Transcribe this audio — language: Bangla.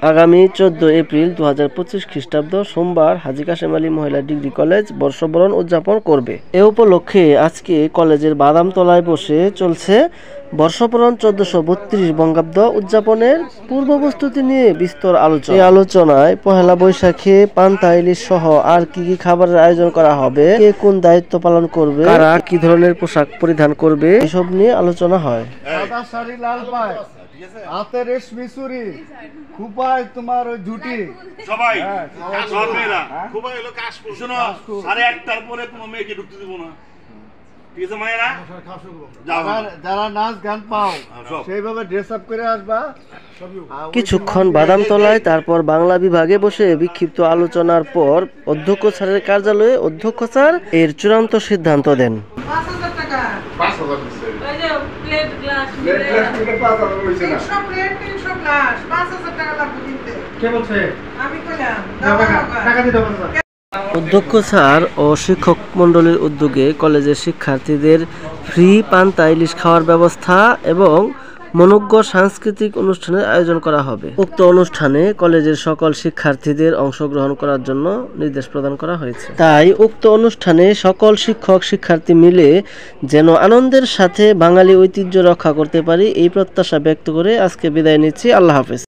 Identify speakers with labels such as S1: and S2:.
S1: আগামী 14 এপ্রিল 2025 খ্রিস্টাব্দ সোমবার হাজী কাশেম আলী মহিলা ডিগ্রি কলেজ বর্ষবরণ উদযাপন করবে। এ উপলক্ষে আজকে কলেজের বাদামতলায় বসে চলছে বর্ষবরণ 1432 বঙ্গাব্দ উদযাপনের পূর্ব প্রস্তুতি নিয়ে বিস্তর আলোচনা। এই আলোচনায় পহেলা বৈশাখে পান্তা ইলিশ সহ আর কি কি খাবারের আয়োজন করা হবে, কে কোন দায়িত্ব পালন করবে, কারা কি ধরনের পোশাক পরিধান করবে, এসব নিয়ে আলোচনা হয়।
S2: সাদা শাড়ি লাল পায়, হাতে রেশমি চুড়ি, খুপায় তোমার ওই ঝুটি,
S3: সবাই সব মেয়েরা খুপায় হলো কাশফুল। শোনো, 1:30টার পরে কোনো মেয়েকে ঢুকতে দেব না, ঠিক আছে মায়েরা?
S2: যারা নাচ গান পাও সেইভাবে ড্রেস আপ করে আসবা।
S1: কিছুক্ষণ বাদামতলায়, তারপর বাংলা বিভাগে বসে বিক্ষিপ্ত আলোচনার পর অধ্যক্ষ স্যারের কার্যালয়ে অধ্যক্ষ স্যার এর চূড়ান্ত সিদ্ধান্ত দেন।
S4: 5,000 টাকা।
S2: 5,000 দিছে।
S4: ওই যে প্লেট গ্লাস
S2: প্লেট গ্লাস কিনে 5,000 হইছে না।
S4: 300 প্লেট 300 গ্লাস 5,000 টাকা লাগবে কিনতে।
S2: কে বলছে?
S4: আমি কইলাম
S2: টাকা দিতে পারবো না।
S1: অধ্যক্ষ স্যার ও শিক্ষক মণ্ডলীর উদ্যোগে কলেজের শিক্ষার্থীদের ফ্রি পান্তা ইলিশ খাওয়ার ব্যবস্থা এবং মনোজ্ঞ সাংস্কৃতিক অনুষ্ঠানের আয়োজন করা হবে। উক্ত অনুষ্ঠানে কলেজের সকল শিক্ষার্থীদের অংশগ্রহণ করার জন্য নির্দেশ প্রদান করা হয়েছে। তাই উক্ত অনুষ্ঠানে সকল শিক্ষক শিক্ষার্থী মিলে যেন আনন্দের সাথে বাঙালি ঐতিহ্য রক্ষা করতে পারি, এই প্রত্যাশা ব্যক্ত করে আজকে বিদায় নিচ্ছি। আল্লাহ হাফেজ।